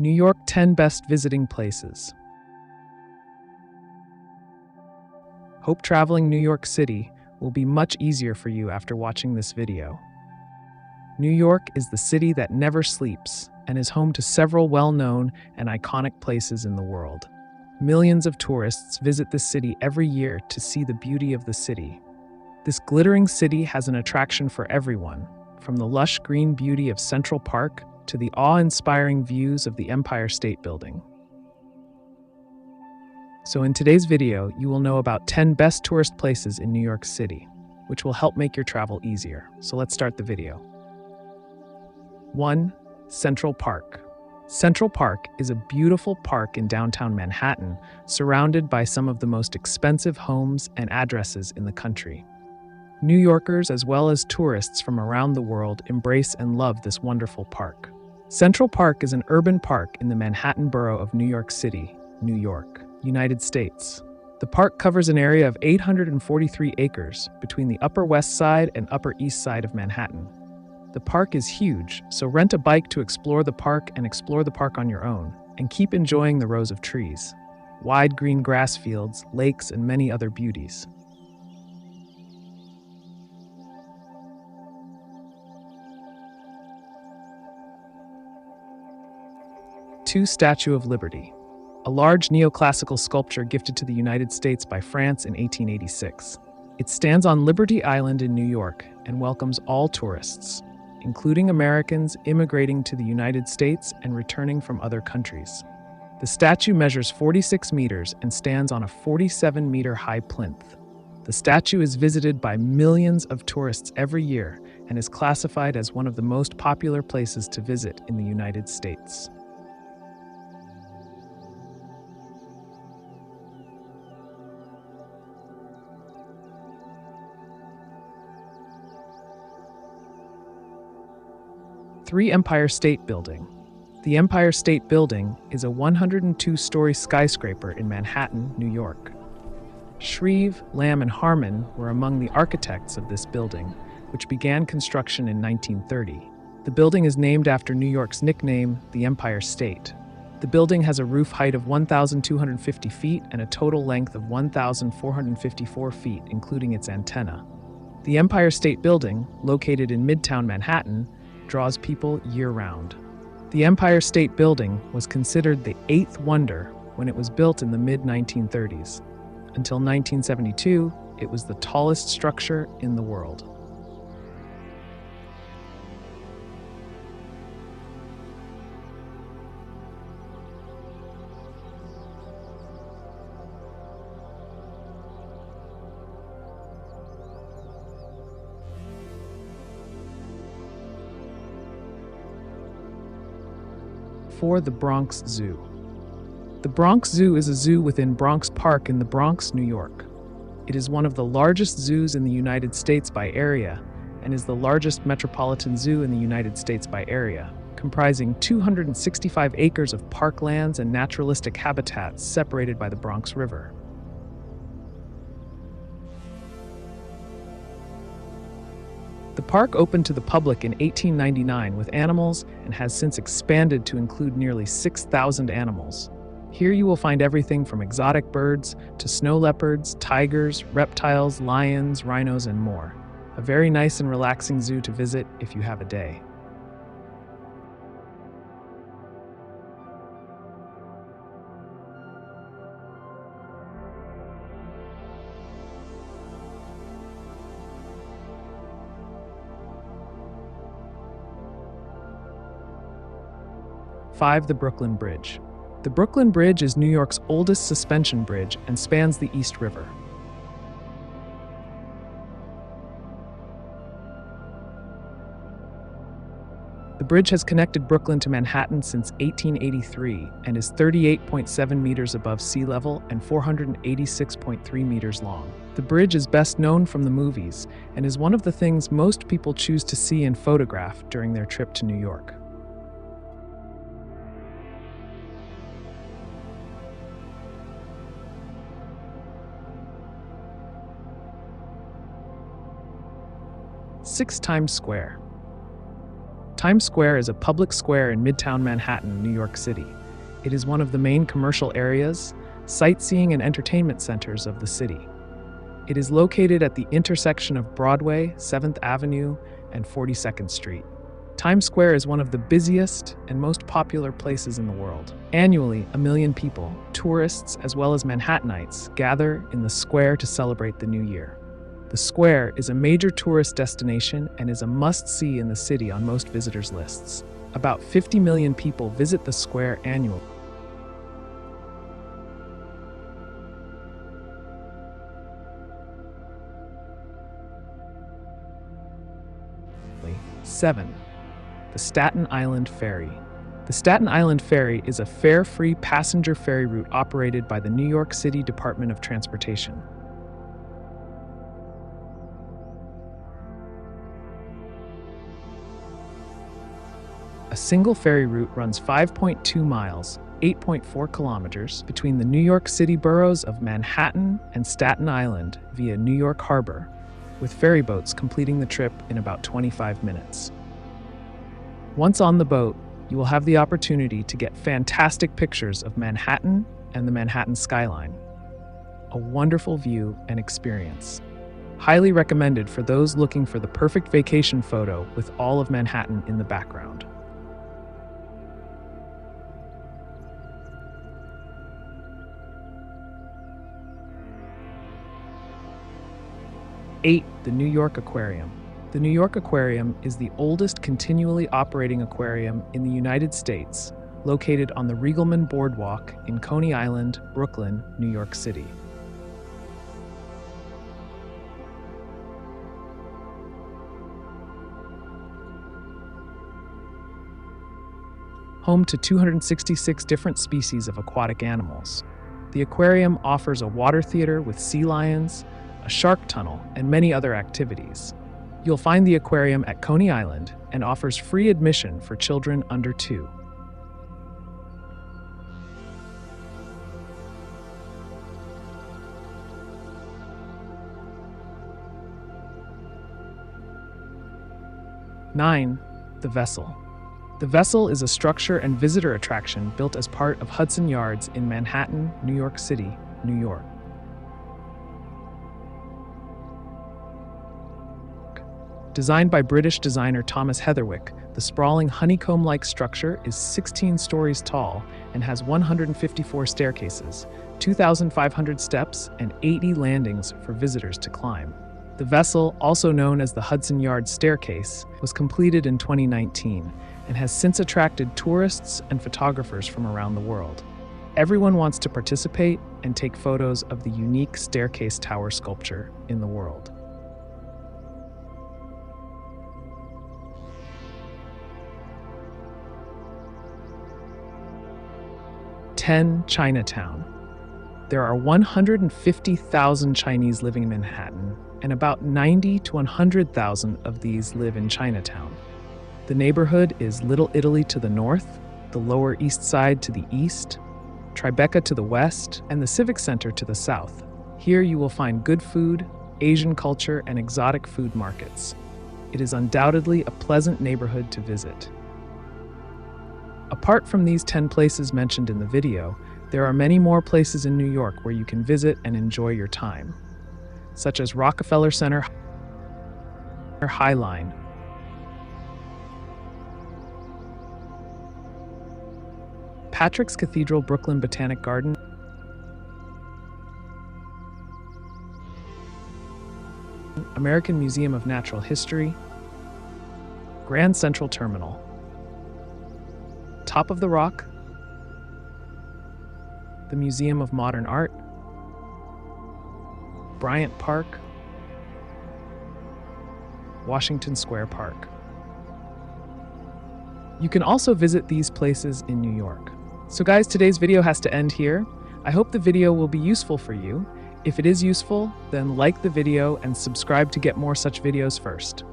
New York 10 Best Visiting Places. Hope traveling New York City will be much easier for you after watching this video. New York is the city that never sleeps and is home to several well-known and iconic places in the world. Millions of tourists visit this city every year to see the beauty of the city. This glittering city has an attraction for everyone, from the lush green beauty of Central Park to the awe-inspiring views of the Empire State Building. So in today's video, you will know about 10 best tourist places in New York City, which will help make your travel easier. So let's start the video. 1. Central Park. Central Park is a beautiful park in downtown Manhattan, surrounded by some of the most expensive homes and addresses in the country. New Yorkers, as well as tourists from around the world, embrace and love this wonderful park. Central Park is an urban park in the Manhattan borough of New York City, New York, United States. The park covers an area of 843 acres between the Upper West Side and Upper East Side of Manhattan. The park is huge, so rent a bike to explore the park and explore the park on your own, and keep enjoying the rows of trees, wide green grass fields, lakes, and many other beauties. 2. Statue of Liberty. A large neoclassical sculpture gifted to the United States by France in 1886. It stands on Liberty Island in New York and welcomes all tourists, including Americans immigrating to the United States and returning from other countries. The statue measures 46 meters and stands on a 47-meter high plinth. The statue is visited by millions of tourists every year and is classified as one of the most popular places to visit in the United States. 3. Empire State Building. The Empire State Building is a 102-story skyscraper in Manhattan, New York. Shreve, Lamb, and Harmon were among the architects of this building, which began construction in 1930. The building is named after New York's nickname, the Empire State. The building has a roof height of 1,250 feet and a total length of 1,454 feet, including its antenna. The Empire State Building, located in Midtown Manhattan, draws people year-round. The Empire State Building was considered the eighth wonder when it was built in the mid-1930s. Until 1972, it was the tallest structure in the world. For the Bronx Zoo. The Bronx Zoo is a zoo within Bronx Park in the Bronx, New York. It is one of the largest zoos in the United States by area and is the largest metropolitan zoo in the United States by area, comprising 265 acres of parklands and naturalistic habitats separated by the Bronx River. The park opened to the public in 1899 with animals and has since expanded to include nearly 6,000 animals. Here you will find everything from exotic birds to snow leopards, tigers, reptiles, lions, rhinos, and more. A very nice and relaxing zoo to visit if you have a day. Five, the Brooklyn Bridge. The Brooklyn Bridge is New York's oldest suspension bridge and spans the East River. The bridge has connected Brooklyn to Manhattan since 1883 and is 38.7 meters above sea level and 486.3 meters long. The bridge is best known from the movies and is one of the things most people choose to see and photograph during their trip to New York. 6 Times Square. Times Square is a public square in Midtown Manhattan, New York City. It is one of the main commercial areas, sightseeing and entertainment centers of the city. It is located at the intersection of Broadway, 7th Avenue, and 42nd Street. Times Square is one of the busiest and most popular places in the world. Annually, 1 million people, tourists as well as Manhattanites, gather in the square to celebrate the new year. The square is a major tourist destination and is a must-see in the city on most visitors' lists. About 50 million people visit the square annually. 7. The Staten Island Ferry. The Staten Island Ferry is a fare-free passenger ferry route operated by the New York City Department of Transportation. A single ferry route runs 5.2 miles, 8.4 kilometers, between the New York City boroughs of Manhattan and Staten Island via New York Harbor, with ferry boats completing the trip in about 25 minutes. Once on the boat, you will have the opportunity to get fantastic pictures of Manhattan and the Manhattan skyline. A wonderful view and experience. Highly recommended for those looking for the perfect vacation photo with all of Manhattan in the background. 8. The New York Aquarium. The New York Aquarium is the oldest continually operating aquarium in the United States, located on the Riegelman Boardwalk in Coney Island, Brooklyn, New York City. Home to 266 different species of aquatic animals. The aquarium offers a water theater with sea lions, a shark tunnel, and many other activities. You'll find the aquarium at Coney Island and offers free admission for children under 2. Nine, the Vessel. The Vessel is a structure and visitor attraction built as part of Hudson Yards in Manhattan, New York City, New York. Designed by British designer Thomas Heatherwick, the sprawling honeycomb-like structure is 16 stories tall and has 154 staircases, 2,500 steps, and 80 landings for visitors to climb. The Vessel, also known as the Hudson Yards Staircase, was completed in 2019 and has since attracted tourists and photographers from around the world. Everyone wants to participate and take photos of the unique staircase tower sculpture in the world. 10. Chinatown. There are 150,000 Chinese living in Manhattan, and about 90 to 100,000 of these live in Chinatown. The neighborhood is Little Italy to the north, the Lower East Side to the east, Tribeca to the west, and the Civic Center to the south. Here you will find good food, Asian culture, and exotic food markets. It is undoubtedly a pleasant neighborhood to visit. Apart from these 10 places mentioned in the video, there are many more places in New York where you can visit and enjoy your time, such as Rockefeller Center, High Line, Patrick's Cathedral, Brooklyn Botanic Garden, American Museum of Natural History, Grand Central Terminal, Top of the Rock, the Museum of Modern Art, Bryant Park, Washington Square Park. You can also visit these places in New York. So guys, today's video has to end here. I hope the video will be useful for you. If it is useful, then like the video and subscribe to get more such videos first.